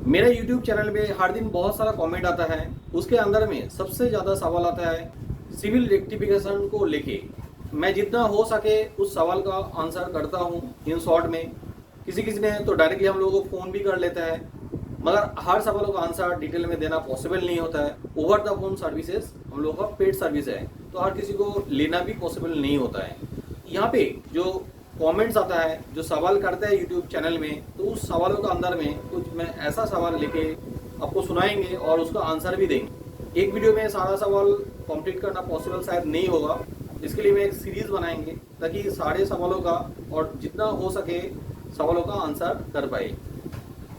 मेरे YouTube channel में हर दिन बहुत सारा कमेंट आता है। उसके अंदर में सबसे ज़्यादा सवाल आता है सिविल रेक्टिफिकेशन को लेके। मैं जितना हो सके उस सवाल का आंसर करता हूँ इन शॉर्ट में। किसी किसी ने तो डायरेक्टली हम लोगों को फ़ोन भी कर लेता है, मगर हर सवालों का आंसर डिटेल में देना पॉसिबल नहीं होता है। ओवर द फोन सर्विसेज हम लोगों का पेड सर्विस है, तो हर किसी को लेना भी पॉसिबल नहीं होता है। यहाँ पे जो कमेंट्स आता है, जो सवाल करता है यूट्यूब चैनल में, तो उस सवालों का अंदर में कुछ मैं ऐसा सवाल लेके आपको सुनाएंगे और उसका आंसर भी देंगे। एक वीडियो में सारा सवाल कंप्लीट करना पॉसिबल शायद नहीं होगा, इसके लिए मैं एक सीरीज बनाएंगे ताकि सारे सवालों का और जितना हो सके सवालों का आंसर कर पाए।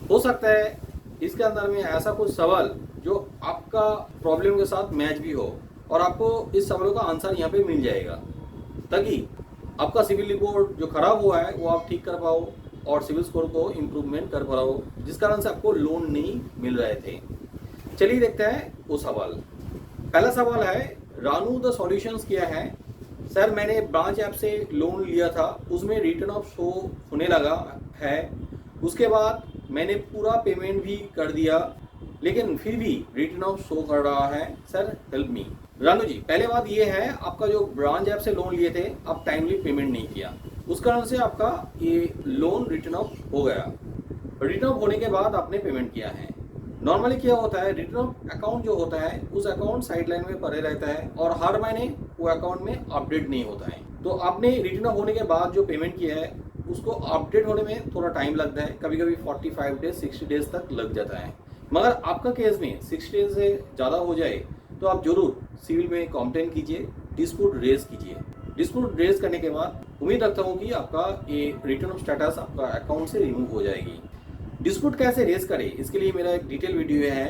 हो सकता है इसके अंदर में ऐसा कुछ सवाल जो आपका प्रॉब्लम के साथ मैच भी हो और आपको इस सवालों का आंसर यहाँ पे मिल जाएगा, ताकि आपका सिविल रिपोर्ट जो खराब हुआ है वो आप ठीक कर पाओ और सिविल स्कोर को इम्प्रूवमेंट कर पाओ, जिस कारण से आपको लोन नहीं मिल रहे थे। चलिए देखते हैं वो सवाल। पहला सवाल है, रानू द सॉल्यूशंस किया है। सर मैंने ब्रांच ऐप से लोन लिया था, उसमें रिटर्न ऑफ शो होने लगा है। उसके बाद मैंने पूरा पेमेंट भी कर दिया, लेकिन फिर भी रिटर्न ऑफ शो कर रहा है। Sir help me. Ranu ji, पहले बात ये है, आपका जो ब्रांच ऐप से लोन लिए थे आप टाइमली पेमेंट नहीं किया, उस कारण से आपका ये लोन रिटर्न ऑफ हो गया। रिटर्न ऑफ होने के बाद आपने पेमेंट किया है। नॉर्मली क्या होता है, रिटर्न ऑफ अकाउंट जो होता है उस अकाउंट साइडलाइन में पड़े रहता है और हर महीने वो अकाउंट में अपडेट नहीं होता है। तो आपने रिटर्न ऑफ होने के बाद जो पेमेंट किया है उसको अपडेट होने में थोड़ा टाइम लगता है, कभी कभी 45 डेज 60 डेज तक लग जाता है। मगर आपका केस में 60 डेज से ज़्यादा हो जाए तो आप जरूर सिविल में कंप्लेंट कीजिए, डिस्प्यूट रेज कीजिए। डिस्प्यूट रेज करने के बाद उम्मीद रखता हूँ कि आपका ये रिटर्न ऑफ स्टेटस आपका अकाउंट से रिमूव हो जाएगी। डिस्प्यूट कैसे रेज करें, इसके लिए मेरा एक डिटेल वीडियो है,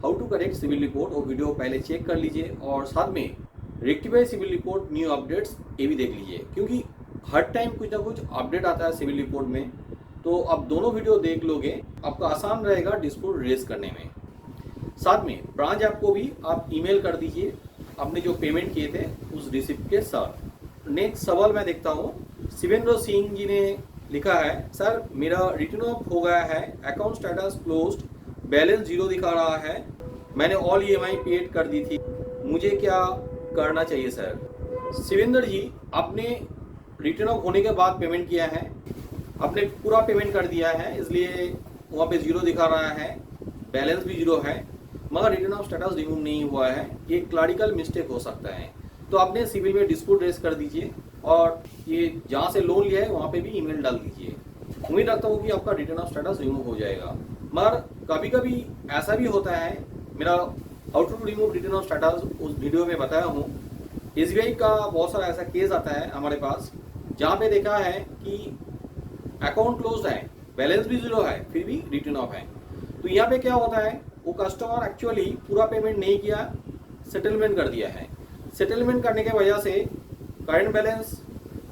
how to correct CIBIL report. वो वीडियो पहले चेक कर लीजिए और साथ में rectify CIBIL report new updates ये भी देख लीजिए, क्योंकि हर टाइम कुछ ना कुछ अपडेट आता है सिविल रिपोर्ट में। तो आप दोनों वीडियो देख लोगे, आपका आसान रहेगा डिस्प्यूट रेज करने में। साथ में ब्रांच ऐप को भी आप ईमेल कर दीजिए आपने जो पेमेंट किए थे उस रिसिप्ट के साथ। नेक्स्ट सवाल मैं देखता हूँ, शिवेंद्र सिंह जी ने लिखा है, सर मेरा रिटर्न ऑफ हो गया है, अकाउंट स्टेटस क्लोज्ड, बैलेंस 0 दिखा रहा है, मैंने ऑल EMI पेड कर दी थी, मुझे क्या करना चाहिए सर। शिवेंद्र जी, आपने रिटर्न ऑफ होने के बाद पेमेंट किया है, आपने पूरा पेमेंट कर दिया है, इसलिए वहाँ पे 0 दिखा रहा है, बैलेंस भी 0 है, मगर रिटर्न ऑफ स्टेटस रिमूव नहीं हुआ है। ये क्लरिकल मिस्टेक हो सकता है, तो आपने सिविल में डिस्प्यूट रेज कर दीजिए और ये जहाँ से लोन लिया है वहाँ पे भी ईमेल डाल दीजिए। उम्मीद रखता हूँ कि आपका रिटर्न ऑफ स्टेटस रिमूव हो जाएगा। मगर कभी कभी ऐसा भी होता है, मेरा how to remove written off status उस वीडियो में बताया हूँ। SBI का बहुत सारा ऐसा केस आता है हमारे पास, जहाँ पे देखा है कि अकाउंट क्लोज है, बैलेंस भी 0 है, फिर भी रिटर्न ऑफ है। तो यहाँ पे क्या होता है, वो कस्टमर एक्चुअली पूरा पेमेंट नहीं किया, सेटलमेंट कर दिया है। सेटलमेंट करने की वजह से करंट बैलेंस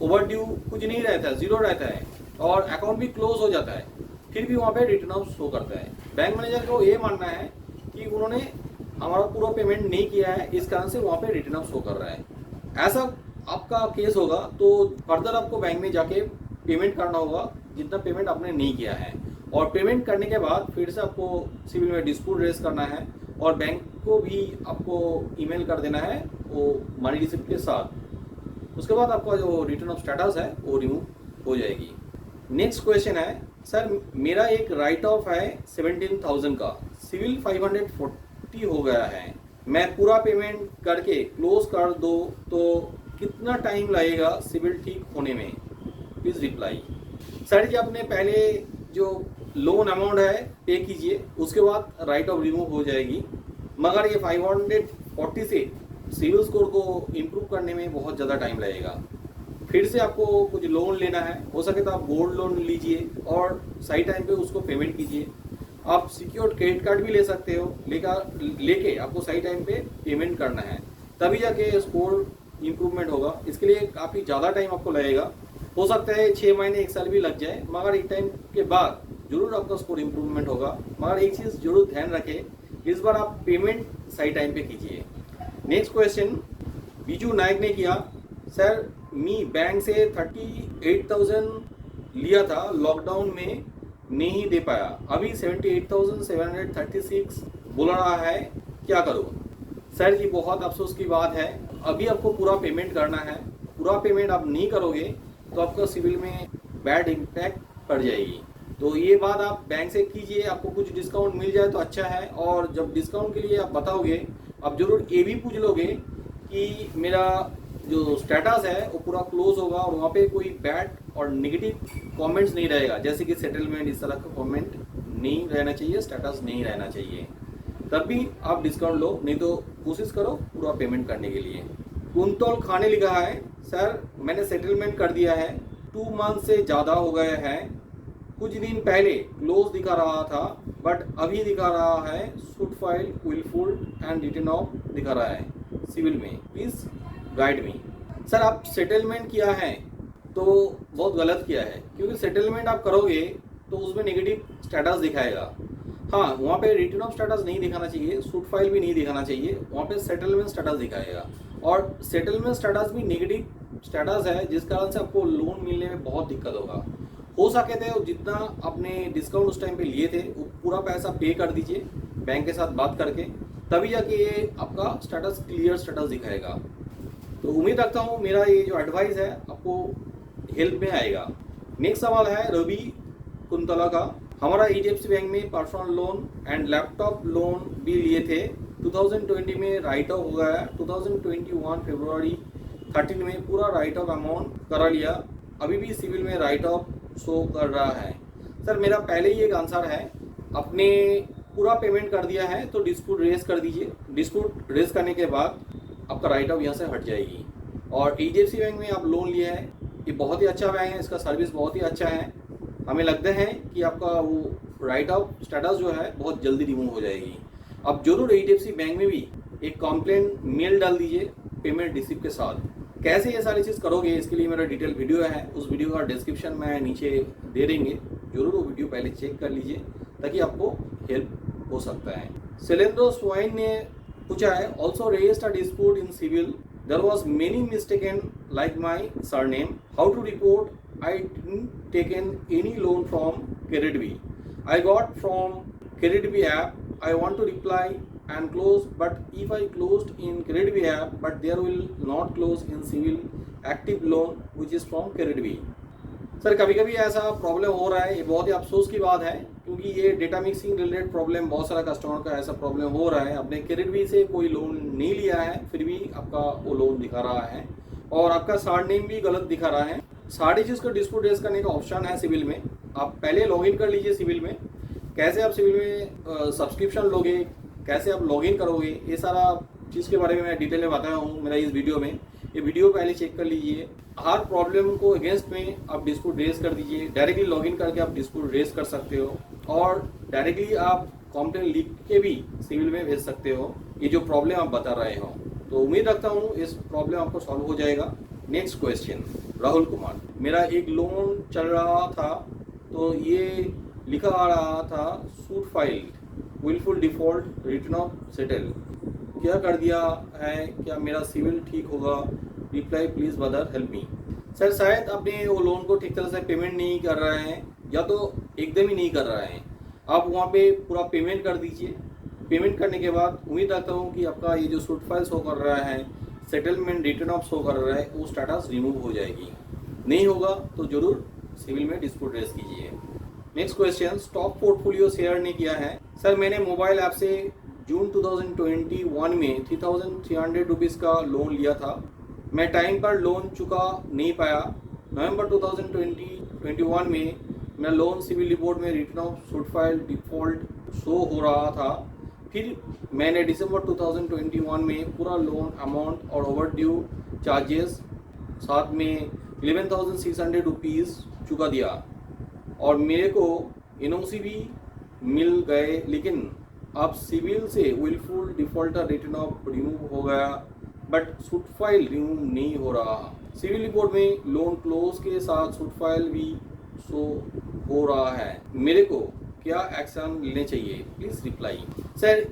ओवर ड्यू कुछ नहीं रहता है, 0 रहता है और अकाउंट भी क्लोज हो जाता है, फिर भी वहाँ पे रिटर्न ऑफ शो करता है। बैंक मैनेजर को ये मानना है कि उन्होंने हमारा पूरा पेमेंट नहीं किया है, इस कारण से वहाँ पे रिटर्न ऑफ शो कर रहा है। ऐसा आपका केस होगा तो फर्दर आपको बैंक में जाके पेमेंट करना होगा जितना पेमेंट आपने नहीं किया है, और पेमेंट करने के बाद फिर से आपको सिविल में डिस्प्यूट रेज करना है और बैंक को भी आपको ईमेल कर देना है वो मनी रिसिप्ट के साथ। उसके बाद आपका जो रिटर्न ऑफ स्टेटस है वो रिमूव हो जाएगी। नेक्स्ट क्वेश्चन है, सर मेरा एक राइट ऑफ है 17,000 का, सिविल 540 हो गया है, मैं पूरा पेमेंट करके क्लोज कर दो तो कितना टाइम लगेगा सिविल ठीक होने में, प्लीज रिप्लाई। सर जी, आपने पहले जो लोन अमाउंट है पे कीजिए, उसके बाद राइट ऑफ रिमूव हो जाएगी। मगर ये 540 से सिविल स्कोर को इम्प्रूव करने में बहुत ज़्यादा टाइम लगेगा। फिर से आपको कुछ लोन लेना है, हो सके तो आप गोल्ड लोन लीजिए और सही टाइम पे उसको पेमेंट कीजिए। आप सिक्योर्ड क्रेडिट कार्ड भी ले सकते हो, लेके आपको सही टाइम पे पेमेंट करना है, तभी जाके स्कोर इम्प्रूवमेंट होगा। इसके लिए काफ़ी ज़्यादा टाइम आपको लगेगा, हो सकता है 6 महीने 1 साल भी लग जाए, मगर एक टाइम के बाद जरूर आपका स्कोर इम्प्रूवमेंट होगा। मगर एक चीज़ जरूर ध्यान रखें, इस बार आप पेमेंट सही टाइम पे कीजिए। नेक्स्ट क्वेश्चन बीजू नायक ने किया, सर मी बैंक से 38,000 लिया था लॉकडाउन में, नहीं दे पाया, अभी 78,736 बोल रहा है, क्या करूँ? सर जी बहुत अफसोस की बात है, अभी आपको पूरा पेमेंट करना है। पूरा पेमेंट आप नहीं करोगे तो आपका सिविल में बैड इम्पैक्ट पड़ जाएगी। तो ये बात आप बैंक से कीजिए, आपको कुछ डिस्काउंट मिल जाए तो अच्छा है। और जब डिस्काउंट के लिए आप बताओगे, आप जरूर ये भी पूछ लोगे कि मेरा जो स्टेटस है वो पूरा क्लोज होगा और वहाँ पे कोई बैड और नेगेटिव कमेंट्स नहीं रहेगा, जैसे कि सेटलमेंट, इस तरह का कमेंट नहीं रहना चाहिए, स्टेटस नहीं रहना चाहिए, तब भी आप डिस्काउंट लो। नहीं तो कोशिश करो पूरा पेमेंट करने के लिए। कुंतल खाने लिखा है, सर मैंने सेटलमेंट कर दिया है, 2 मंथ से ज़्यादा हो गए हैं। कुछ दिन पहले क्लोज दिखा रहा था बट अभी दिखा रहा है suit file wilful and written off दिखा रहा है सिविल में, प्लीज़ गाइड मी। सर आप सेटलमेंट किया है तो बहुत गलत किया है, क्योंकि सेटलमेंट आप करोगे तो उसमें नेगेटिव स्टेटस दिखाएगा। हाँ, वहाँ पे रिटर्न ऑफ स्टेटस नहीं दिखाना चाहिए, सूट फाइल भी नहीं दिखाना चाहिए, वहाँ पे सेटलमेंट स्टेटस दिखाएगा। और सेटलमेंट स्टेटस भी नेगेटिव स्टेटस है, जिस कारण से आपको लोन मिलने में बहुत दिक्कत होगा। हो सके थे जितना आपने डिस्काउंट उस टाइम पे लिए थे वो पूरा पैसा पे कर दीजिए बैंक के साथ बात करके, तभी जाके ये आपका स्टेटस क्लियर स्टेटस दिखाएगा। तो उम्मीद रखता हूँ मेरा ये जो एडवाइस है आपको हेल्प में आएगा। नेक्स्ट सवाल है रवि कुंतला का, हमारा HDFC बैंक में personal loan and laptop loan भी लिए थे, 2020 में राइट ऑफ हो गया, 2021 फरवरी 13 में पूरा राइट ऑफ अमाउंट करा लिया, अभी भी सिविल में राइट ऑफ शो कर रहा है। सर मेरा पहले ही एक आंसर है, आपने पूरा पेमेंट कर दिया है तो डिस्प्यूट रेज कर दीजिए। डिस्प्यूट रेज करने के बाद आपका राइट ऑफ यहाँ से हट जाएगी। और HDFC बैंक में आप लोन लिया है, ये बहुत ही अच्छा बैंक है, इसका सर्विस बहुत ही अच्छा है। हमें लगता है कि आपका वो राइट ऑफ स्टेटस जो है बहुत जल्दी रिमूव हो जाएगी। आप जरूर HDFC बैंक में भी एक कंप्लेंट मेल डाल दीजिए पेमेंट रिसीप्ट के साथ। कैसे ये सारी चीज़ करोगे, इसके लिए मेरा डिटेल वीडियो है, उस वीडियो का डिस्क्रिप्शन में नीचे दे देंगे, जरूर वो वीडियो पहले चेक कर लीजिए ताकि आपको हेल्प हो सकता है। शैलेंद्र स्वाइन ने पूछा है, also raised a dispute in CIBIL, there was many mistaken like my surname, how to report, I didn't taken any loan from KreditBee. I got from KreditBee app. I want to reply and close, but if I closed in KreditBee app, but there will not close in civil active loan which is from KreditBee. Sir कभी कभी ऐसा problem हो रहा है, ये बहुत ही अफसोस की बात है, क्योंकि ये डेटा मिक्सिंग रिलेटेड प्रॉब्लम बहुत सारा कस्टमर का ऐसा प्रॉब्लम हो रहा है। आपने KreditBee से कोई लोन नहीं लिया है, फिर भी आपका वो लोन दिखा रहा है और आपका सरनेम भी गलत दिखा रहा है। सारी चीज़ को डिस्प्यूट रेज करने का ऑप्शन है सिविल में। आप पहले लॉगिन कर लीजिए सिविल में। कैसे आप सिविल में सब्सक्रिप्शन लोगे, कैसे आप लॉगिन करोगे, ये सारा चीज़ के बारे में मैं डिटेल में बताया हूँ मेरा इस वीडियो में। ये वीडियो पहले चेक कर लीजिए। हर प्रॉब्लम को अगेंस्ट में आप डिस्प्यूट रेज कर दीजिए। डायरेक्टली लॉगिन करके आप डिस्प्यूट रेज कर सकते हो और डायरेक्टली आप कंप्लेन लिख के भी सिविल में भेज सकते हो ये जो प्रॉब्लम आप बता रहे हो। तो उम्मीद रखता हूँ इस प्रॉब्लम आपको सॉल्व हो जाएगा। नेक्स्ट क्वेश्चन, राहुल कुमार, मेरा एक लोन चल रहा था तो ये लिखा आ रहा था suit file willful default written off settle, क्या कर दिया है, क्या मेरा सिविल ठीक होगा? Reply please brother help me. Sir शायद अपने वो लोन को ठीक तरह से पेमेंट नहीं कर रहे हैं या तो एकदम ही नहीं कर रहे हैं। आप वहाँ पे पूरा पेमेंट कर दीजिए। पेमेंट करने के बाद उम्मीद रखता हूँ कि आपका ये जो सूट फाइल शो कर रहा है, सेटलमेंट रिटर्न ऑफ शो कर रहा है, वो स्टेटस रिमूव हो जाएगी। नहीं होगा तो जरूर सिविल में डिस्प्यूट रेज कीजिए। Next question, stock portfolio share ने किया है। सर मैंने मोबाइल ऐप से जून 2021 में 3,300 रुपीज़ का लोन लिया था। मैं टाइम पर लोन चुका नहीं पाया। नवंबर 2021 में मेरा लोन सिविल रिपोर्ट में return of suit file default show हो रहा था। फिर मैंने दिसंबर 2021 में पूरा लोन अमाउंट और ओवर ड्यू चार्जेस साथ में 11,600 रुपीज़ चुका दिया और मेरे को NOC भी मिल गए, लेकिन अब सिविल से willful defaulter written off remove हो गया बट सूट फाइल रिमूव नहीं हो रहा। सिविल रिपोर्ट में लोन क्लोज के साथ सूट फाइल भी शो हो रहा है। मेरे को क्या एक्शन लेने चाहिए, प्लीज़ रिप्लाई। सर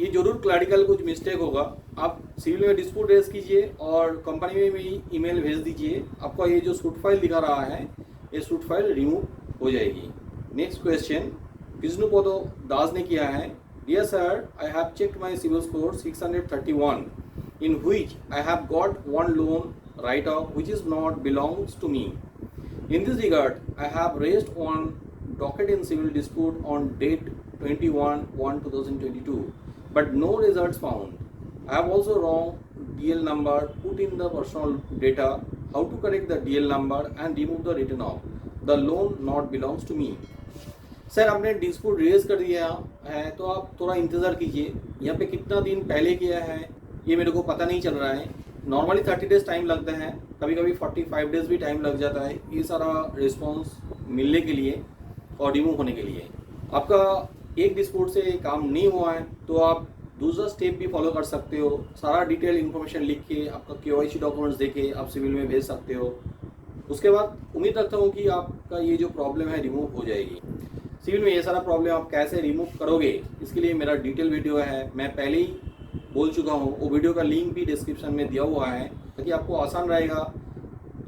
ये जरूर क्लरिकल कुछ मिस्टेक होगा। आप सिविल में डिस्प्यूट रेज कीजिए और कंपनी में भी ईमेल भेज दीजिए। आपका ये जो सूट फाइल दिखा रहा है ये सूट फाइल रिमूव हो जाएगी। नेक्स्ट क्वेश्चन विष्णुपदो दास ने किया है। Dear sir, I have checked my CIBIL score 631 in which I have got one loan write-off which is not belongs to me. In this regard, I have raised one docket in civil dispute on date 21/1/2022, but no results found. I have also wrong DL number put in the personal data. How to correct the DL number and remove the written off? The loan not belongs to me. Sir आपने dispute raise कर दिया है तो आप थोड़ा इंतज़ार कीजिए। यहाँ पे कितना दिन पहले किया है ये मेरे को पता नहीं चल रहा है। नॉर्मली 30 डेज़ टाइम लगता है, कभी कभी 45 डेज़ भी टाइम लग जाता है ये सारा रिस्पॉन्स मिलने के लिए और रिमूव होने के लिए। आपका एक डिस्प्यूट से काम नहीं हुआ है तो आप दूसरा स्टेप भी फॉलो कर सकते हो। सारा डिटेल इन्फॉर्मेशन लिख के आपका KYC डॉक्यूमेंट्स दे के आप सिविल में भेज सकते हो। उसके बाद उम्मीद रखता हूँ कि आपका ये जो प्रॉब्लम है रिमूव हो जाएगी। सिविल में ये सारा प्रॉब्लम आप कैसे रिमूव करोगे इसके लिए मेरा डिटेल वीडियो है, मैं पहले ही बोल चुका हूँ। वो वीडियो का लिंक भी डिस्क्रिप्शन में दिया हुआ है ताकि आपको आसान रहेगा।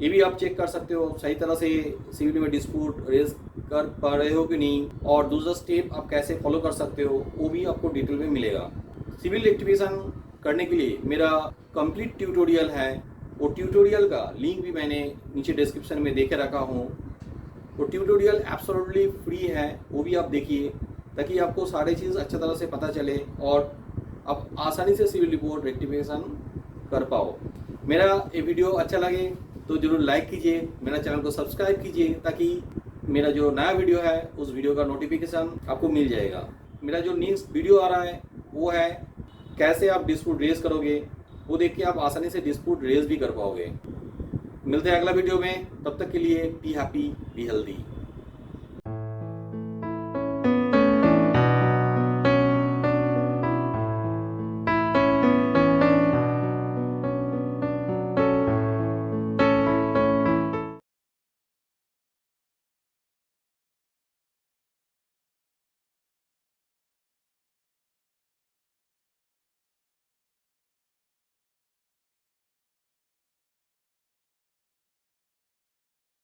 ये भी आप चेक कर सकते हो सही तरह से सिविल में डिस्प्यूट रेज कर पा रहे हो कि नहीं, और दूसरा स्टेप आप कैसे फॉलो कर सकते हो वो भी आपको डिटेल में मिलेगा। सिविल रेक्टिफिकेशन करने के लिए मेरा कंप्लीट ट्यूटोरियल है, वो ट्यूटोरियल का लिंक भी मैंने नीचे डिस्क्रिप्शन में दे के रखा हूँ। वो ट्यूटोरियल एब्सोल्युटली फ्री है, वो भी आप देखिए ताकि आपको सारी चीज़ अच्छी तरह से पता चले और आप आसानी से सिविल रिपोर्ट रेक्टिफिकेशन कर पाओ। मेरा ये वीडियो अच्छा लगे तो ज़रूर लाइक कीजिए, मेरा चैनल को सब्सक्राइब कीजिए ताकि मेरा जो नया वीडियो है उस वीडियो का नोटिफिकेशन आपको मिल जाएगा। मेरा जो नेक्स्ट वीडियो आ रहा है वो है कैसे आप डिस्प्यूट रेज करोगे, वो देख के आप आसानी से डिस्प्यूट रेज भी कर पाओगे। मिलते हैं अगला वीडियो में, तब तक के लिए बी हैप्पी बी हेल्दी।